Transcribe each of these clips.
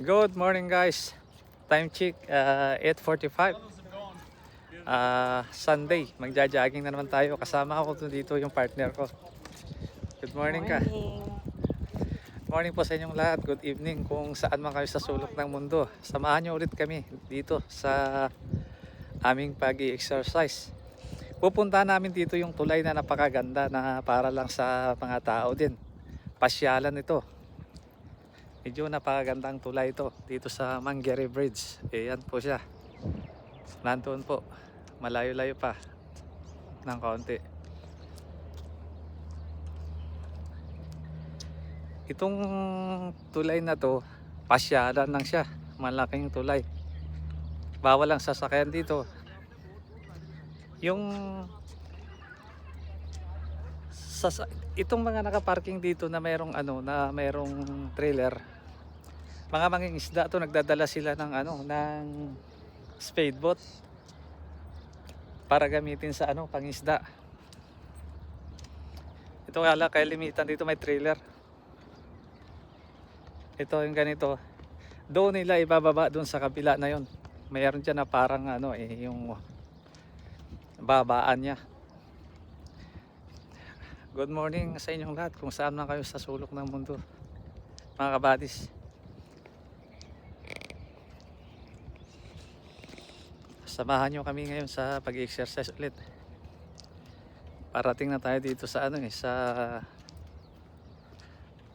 Good morning guys. Time check 8:45. Sunday. Magja-jogging na naman tayo. Kasama ako dito yung partner ko. Good morning ka. Morning. Morning po sa inyong lahat. Good evening kung saan man kayo sa sulok ng mundo. Samahan niyo ulit kami dito sa aming pag-i-exercise. Pupunta namin dito yung tulay na napakaganda na para lang sa mga tao din. Pasyalan ito. Medyo napakagandang tulay ito dito sa Mangyari Bridge. Yan po siya. Nandoon po. Malayo-layo pa ng kaunti. Itong tulay na to, pasyalan lang siya. Malaking tulay. Bawal ang sasakyan dito. Yung itong mga nakaparking dito na mayroong trailer. Mga mangingisda to, nagdadala sila ng spade boat para gamitin sa pangisda. Ito kaya limitan dito may trailer. Ito yung ganito. Doon nila ibababa doon sa kabila na yon. Mayroon diyan na parang yung babaan niya. Good morning sa inyong lahat kung saan man kayo sa sulok ng mundo. Mga kabadis. Samahan nyo kami ngayon sa pag-exercise ulit. Parating na tayo dito sa sa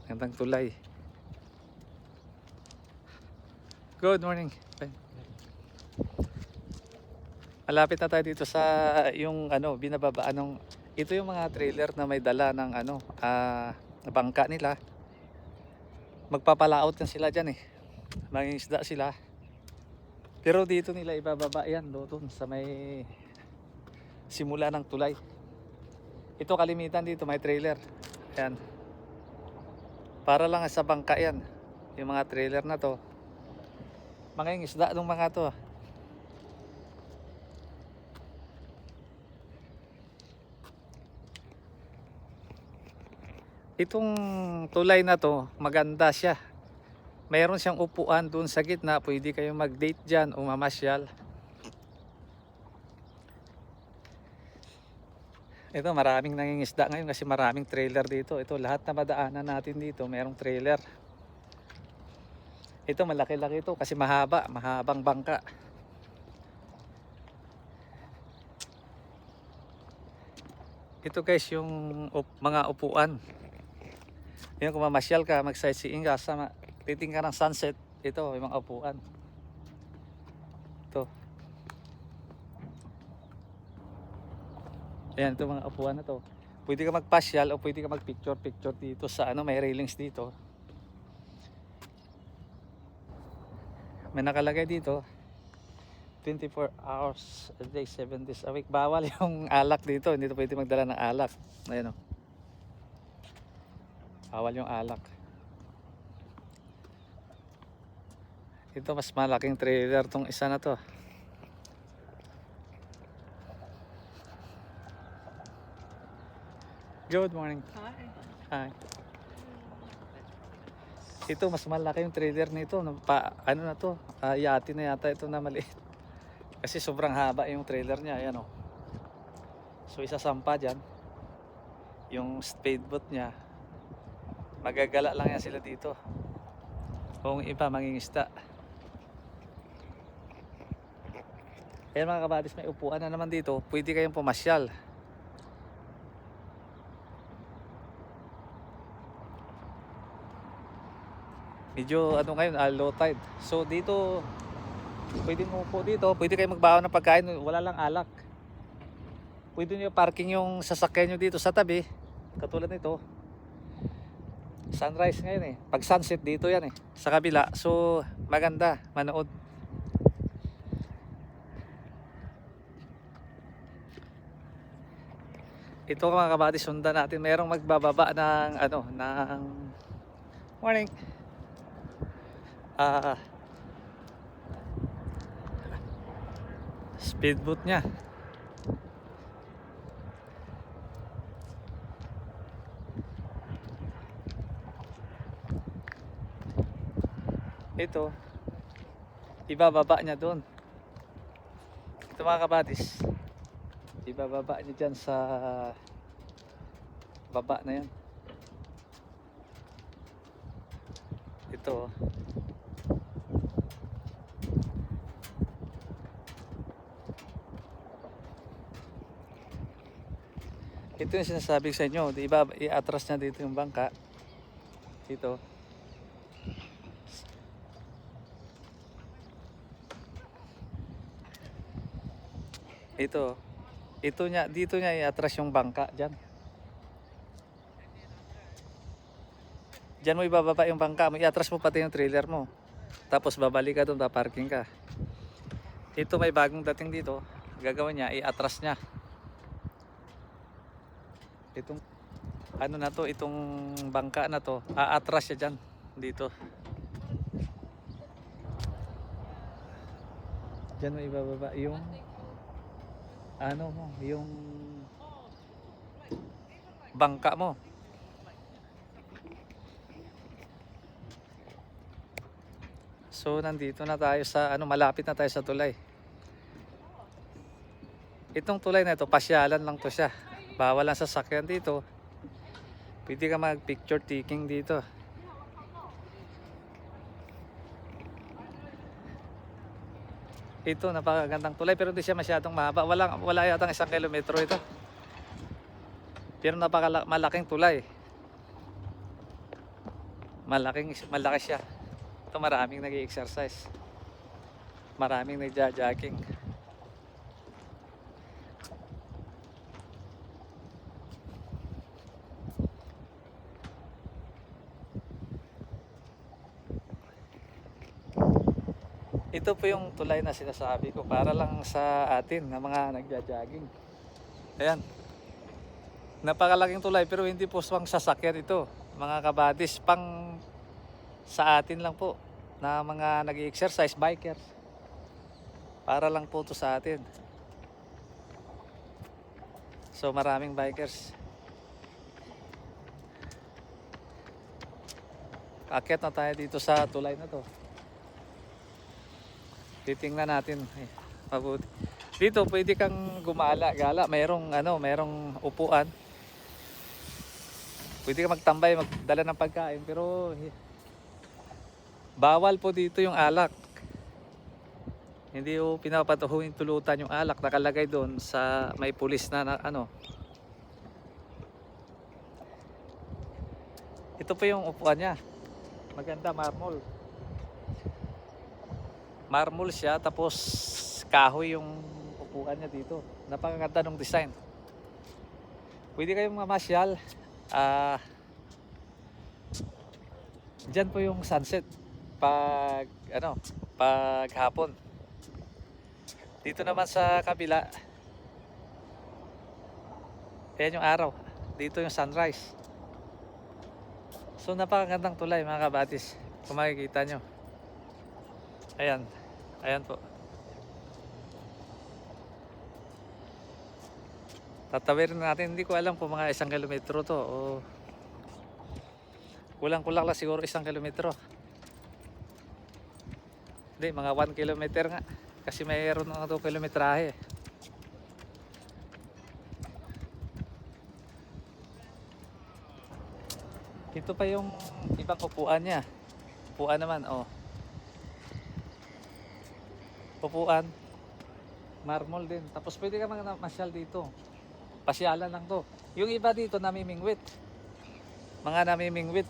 gandang tulay. Good morning. Malapit na tayo dito sa yung binababaan ng ito yung mga trailer na may dala ng bangka nila. Magpapalaot yan sila diyan eh. Mangingisda sila. Pero dito nila ibababa yan doon sa may simula ng tulay. Ito kalimitan dito may trailer. Ayan. Para lang sa bangka yan. Yung mga trailer na to. Mga isda ng mga to. Itong tulay na to, maganda siya. Mayroon siyang upuan doon sa gitna. Pwede kayong mag-date dyan o mamasyal. Ito maraming nangingisda ngayon kasi maraming trailer dito. Ito lahat na madaanan natin dito mayroong trailer. Ito malaki-laki ito kasi mahabang bangka. Ito guys yung mga upuan. Yan kung mamasyal ka, mag-sightseeing ka, titing ka ng sunset, ito yung mga upuan. Ito. Ayan, ito mga upuan na to. Pwede ka magpasyal o pwede ka mag-picture dito sa may railings dito. May nakalagay dito 24 hours a day, 7 days a week. Bawal yung alak dito, hindi pwede magdala ng alak. Ayan o. Bawal yung alak. Ito mas malaking trailer tong isa na to. Good morning. Hi. Ito mas malaki yung trailer nito. Ano na to? Yati na yata ito na maliit. Kasi sobrang haba yung trailer niya. Ayan o. So isasampa dyan. Yung spade boat niya. Magagala lang yan sila dito. Kung iba mangingisda. Ayan mga kabadis, may upuan na naman dito. Pwede kayong pumasyal. Medyo ngayon, low tide. So dito, pwede mo po dito. Pwede kayong magbaon ng pagkain. Wala lang alak. Pwede nyo parking yung sasakyan nyo dito sa tabi. Katulad nito. Sunrise ngayon eh. Pag sunset dito yan eh. Sa kabila. So maganda manood. Ito mga kabady, sundan natin. Mayroong magbababa ng ng morning. Speedboat niya. Ito, ibababa niya doon. Ito mga kabadis, ibababa niya dyan sa baba na yan. Ito, ito yung sinasabi sa inyo, di ba, i-atras niya dito yung bangka. Dito. Ito niya, dito niya i-atras yung bangka diyan. Diyan mo ibababa yung bangka mo, i-atras mo pati yung trailer mo. Tapos babalik ka doon, paparking ka. Ito may bagong dating dito, gagawin niya, i-atras niya. Itong ano na to, itong bangka na to, aatras siya dyan, dito. Diyan mo ibababa yung ano mo, yung bangka mo. So nandito na tayo sa ano, malapit na tayo sa tulay. Itong tulay na ito, pasyalan lang to siya. Bawal ang sasakyan dito. Pwede ka mag picture taking dito. Ito, napakagandang tulay pero hindi siya masyadong mahaba. Wala yatang 1 kilometro ito. Pero malaking tulay. Malaki siya. Ito maraming nag-i-exercise. Maraming nagja-jogging. Ito po yung tulay na sinasabi ko para lang sa atin na mga nagja-jogging. Ayan. Napakalaking tulay pero hindi po swang sasakyan ito. Mga kabadis, pang sa atin lang po na mga nag-exercise bikers. Para lang po ito sa atin. So maraming bikers. Akyat na tayo dito sa tulay na to. Titingnan natin mabuti. Dito pwede kang gala. Mayroong upuan. Pwede ka magtambay, magdala ng pagkain pero bawal po dito yung alak. Hindi po pinapatuhuin tulutan yung alak, nakalagay doon sa may pulis na ano. Ito po yung upuan niya. Maganda, marmol siya, tapos kahoy yung upuan niya dito. Napakaganda ng design. Pwede kayong mamasyal. Diyan po yung sunset pag hapon. Dito naman sa kabila, ayan yung araw. Dito yung sunrise. So napakagandang tulay mga kabatis. Kung makikita nyo. Ayan po. Tatawirin natin, hindi ko alam kung mga 1 kilometro to o kulang-kulang lang siguro 1 kilometro. Hindi, mga 1 kilometer nga. Kasi mayroon ng 2 kilometrahe. Ito pa yung ibang upuan niya. Upuan naman, upuan. Marmol din. Tapos pwede ka masyal dito. Pasyalan lang to. Yung iba dito namimingwit. Mga namimingwit.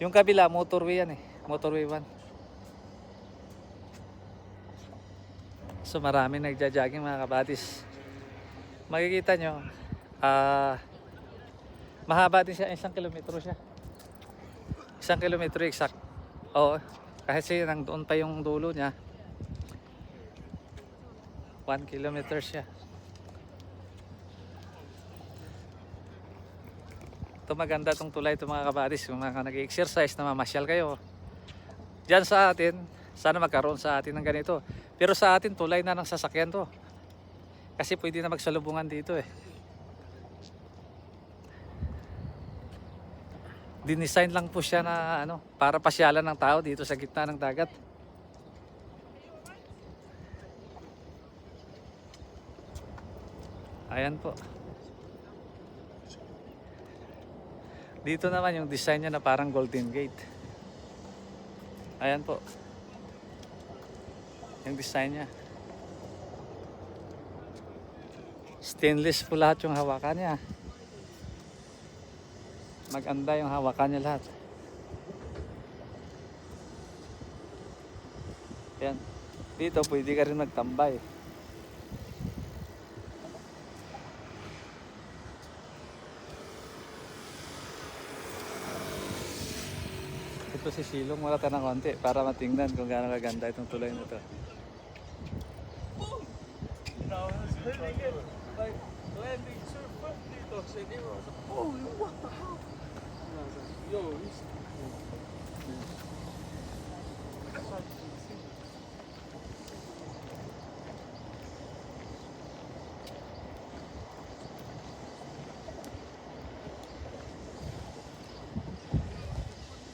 Yung kabila, motorway yan eh. Motorway 1. So maraming nagja-jogging mga kabadis. Makikita nyo, mahaba din siya, 1 kilometro siya. 1 kilometro exact. Oo, kasi nandoon pa yung dulo niya. 1 kilometer siya. Ito maganda tong tulay ito mga kabadis. Kung mga nag-exercise na mamasyal kayo diyan sa atin, sana magkaroon sa atin ng ganito. Pero sa atin tulay na ng sasakyan to. Kasi pwede na magsalubungan dito eh. Dinesign lang po siya na ano, para pasyalan ng tao dito sa gitna ng dagat. Ayan po. Dito naman yung design niya na parang Golden Gate. Ayan po. Yung design niya. Stainless po lahat yung hawakan niya. Maganda yung hawakan niya lahat. Ayan. Dito pwede ka rin magtambay. Ito si Silong, wala tayo ng konti para matingnan kung gaano kaganda itong tulay na ito.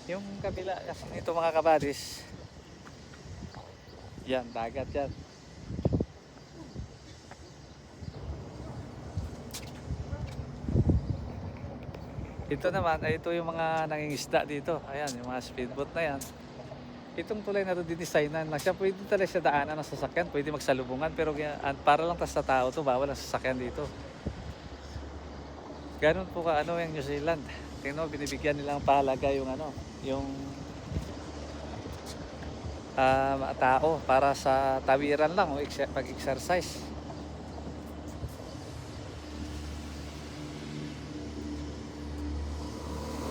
Yung kabila ito mga kabadis, yan dagat yan. Ito naman ay ito yung mga nangingisda dito. Ayan yung mga speedboat na yan. Itong tulay na ito dinesignan lang siya. Pwede talaga siya daanan ng sasakyan, pwede magsalubungan, pero para lang sa tao to, bawal ang sasakyan dito. Ganun po ka ano yung New Zealand. Tingnan mo, binibigyan nilang pahalaga yung ano, yung tao para sa tawiran lang o pag-exercise.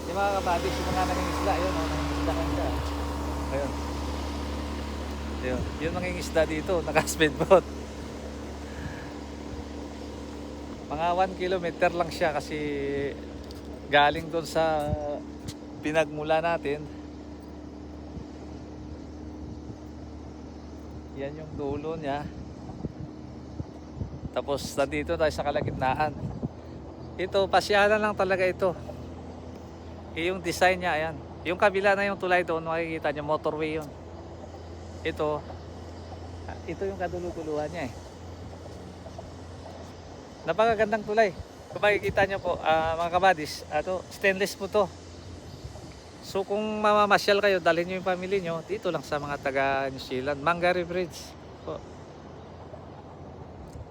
Yung mga kabadis, yung mga nangingisda, yun, nangingisda ka siya. Ayun. Ayun. Yung nangingisda dito, naka-speedboat. Mga 1 kilometer lang siya kasi galing doon sa pinagmula natin. Yan yung dulo niya. Tapos nandito tayo sa kalagitnaan. Ito, pasyalan lang talaga ito. Yung design niya, ayan. Yung kabila na yung tulay doon, makikita niyo, motorway yun. Ito yung kaduluguluhan niya eh. Napakagandang tulay. Kung makikita niyo po, mga kabadis, stainless po to. So kung mamamasyal kayo, dalhin niyo yung family niyo, dito lang sa mga taga New Zealand, Mangere Bridge po.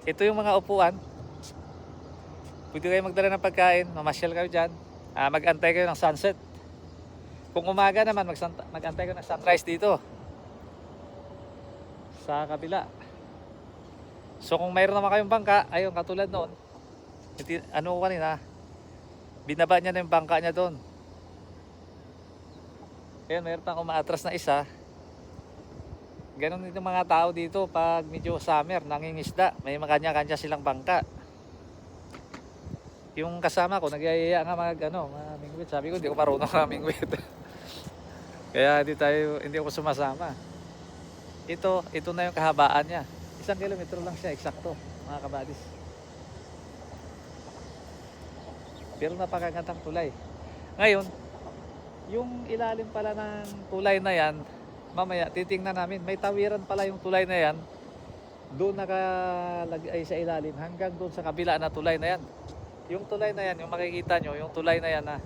Ito yung mga upuan. Pwede kayo magdala ng pagkain, mamasyal kayo dyan. Mag-antay kayo ng sunset. Kung umaga naman, mag-antay kayo ng sunrise dito sa kabila. So kung mayroon naman kayong bangka, ayun katulad noon, ano ko kanina, binaba niya na yung bangka niya doon. Ayun, mayroon pang umaatras na isa. Ganon din yung mga tao dito pag medyo summer, nangingisda, may mga kanya-kanya silang bangka. Yung kasama ko, nagyayaya nga mamingwit. Sabi ko, hindi ko marunong mamingwit. Kaya hindi ako sumasama. Ito na yung kahabaan niya. 1 kilometro lang siya, eksakto, mga kabadis. Pero napakagandang tulay. Ngayon, yung ilalim pala ng tulay na yan, mamaya titingnan namin, may tawiran pala yung tulay na yan. Doon nakalagay sa ilalim, hanggang doon sa kabila na tulay na yan. Yung tulay na yan, yung makikita nyo, yung tulay na yan na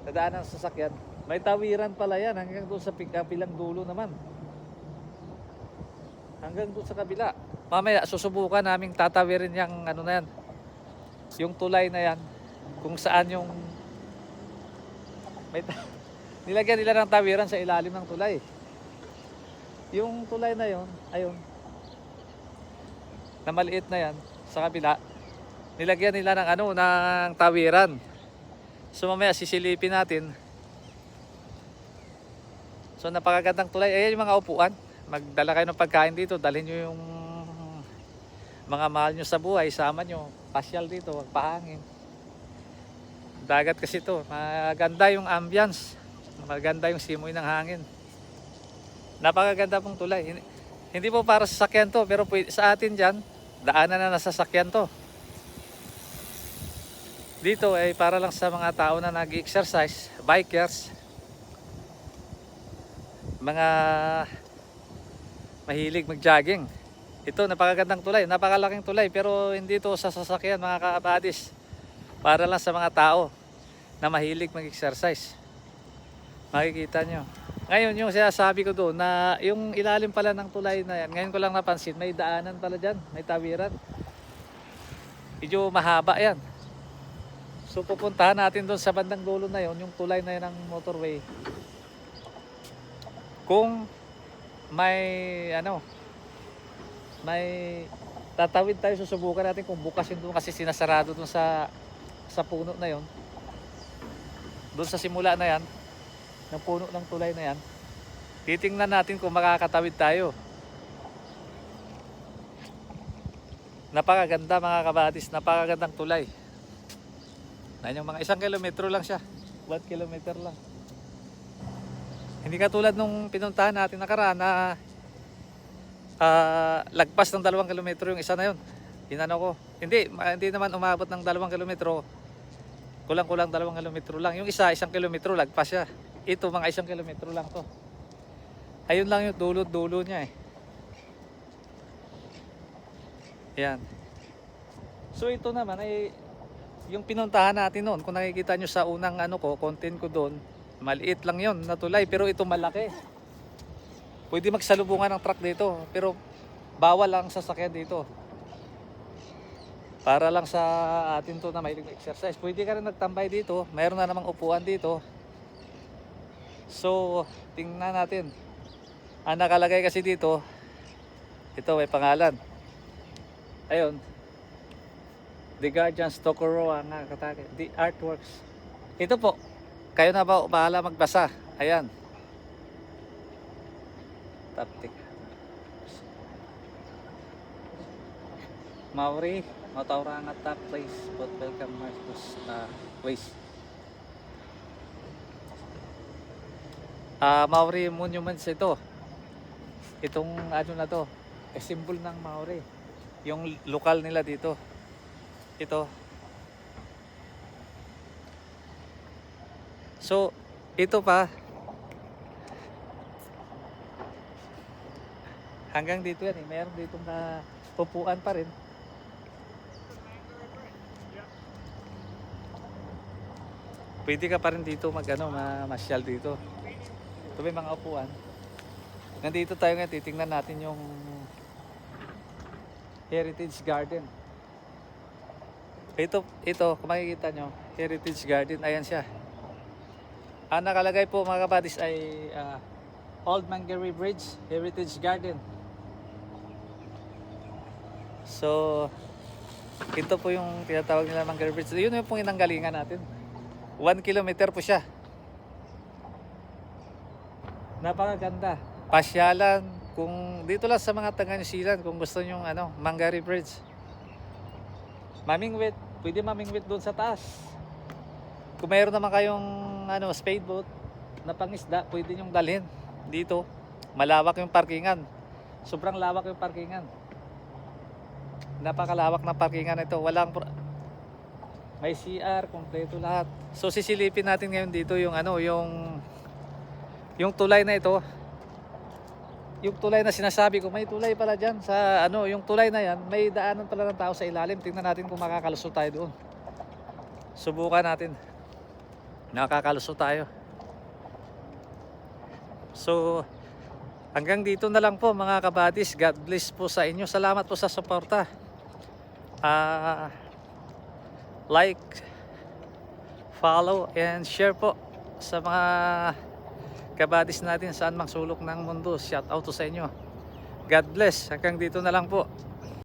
nadaan ng sasakyan, may tawiran pala yan hanggang doon sa kabilang dulo naman. Hanggang doon sa kabila. Mamaya susubukan naming tatawirin yung ano na yan, yung tulay na yan, kung saan yung nilagyan nila ng tawiran sa ilalim ng tulay. Yung tulay na yon, ayun, na maliit na yan sa kabila, nilagyan nila ng tawiran. So mamaya sisilipin natin. So napakagandang tulay. Ayan yung mga upuan. Magdala kayo ng pagkain dito, dalhin nyo yung mga mahal nyo sa buhay, sama nyo, pasyal dito, magpahangin. Dagat kasi to, maganda yung ambience, maganda yung simoy ng hangin. Napakaganda pong tulay. Hindi po para sa sasakyan to, pero sa atin dyan, daanan na nasasakyan to. Dito ay para lang sa mga tao na nag-exercise, bikers, mga mahilig mag-jogging. Ito, napakagandang tulay, napakalaking tulay, pero hindi ito sa sasakyan mga kabadis. Para lang sa mga tao na mahilig mag-exercise. Makikita nyo. Ngayon, yung sinasabi ko doon na yung ilalim pala ng tulay na yan, ngayon ko lang napansin, may daanan pala dyan, may tawiran. Medyo mahaba yan. So pupuntahan natin doon sa bandang dulo na yon, yung tulay na yun ng motorway. Kung may may tatawid tayo, susubukan natin kung bukas yun doon kasi sinasarado doon sa puno na yon. Doon sa simula na yan, ng puno ng tulay na yan. Titingnan natin kung makakatawid tayo. Napakaganda mga kabadis, napakagandang tulay. Yan yung mga 1 kilometro lang siya. 1 kilometer lang. Hindi katulad nung pinuntahan natin nakaraan na lagpas ng 2 kilometro yung isa na yun. Inano ko. Hindi naman umabot ng 2 kilometro. Kulang-kulang 2 kilometro lang. Yung isa, 1 kilometro, lagpas siya. Ito, mga 1 kilometro lang to. Ayun lang yung dulo-dulo niya eh. Yan. So ito naman ay yung pinuntahan natin noon. Kung nakikita nyo sa unang content ko doon, maliit lang yon na tulay, pero ito malaki. Pwede magsalubungan ng truck dito, pero bawal lang sasakyan dito. Para lang sa atin to na mahilig exercise. Pwede ka rin nagtambay dito, mayroon na namang upuan dito. So tingnan natin. Ang nakalagay kasi dito, ito may pangalan. Ayun, The Guardians Tokoroa nga katake, The Artworks. Ito po, kayo na ba bahala magbasa? Ayan. Taptik. Maori, Matauranga top place, but welcome Marcos ways. Maori monuments ito. Itong na to, symbol ng Maori. Yung lokal nila dito. Ito. So, ito pa. Hanggang dito yan eh. Mayroon dito na upuan pa rin. Pwede ka pa rin dito masyal dito. Ito may mga upuan. Nandito tayo ngayon, titingnan natin yung Heritage Garden. Ito, kung makikita nyo, Heritage Garden, ayan siya. Ang nakalagay po mga kabadis ay Old Mangere Bridge, Heritage Garden. So, ito po yung tinatawag nila Mangere Bridge. Yun yung pong inanggalingan natin. 1 kilometer po siya. Napakaganda. Pasyalan, kung dito lang sa mga taga New Zealand, kung gusto nyo Mangere Bridge. Mamingwit, pwede mamingwit doon sa taas. Kung mayroon naman kayong spade boat na pangisda, pwede nyong dalhin dito. Malawak yung parkingan. Sobrang lawak yung parkingan. Napakalawak ng parkingan ito. May CR, kompleto lahat. So sisilipin natin ngayon dito yung yung tulay na ito. Yung tulay na sinasabi ko, may tulay pala dyan sa yung tulay na yan, may daanan pala ng tao sa ilalim. Tingnan natin kung makakalusot tayo doon. Subukan natin. Nakakalusot tayo. So hanggang dito na lang po mga kabadis. God bless po sa inyo. Salamat po sa suporta. Like, follow and share po sa mga kabadis natin saan mang sulok ng mundo. Shout out to sa inyo. God bless. Hanggang dito na lang po.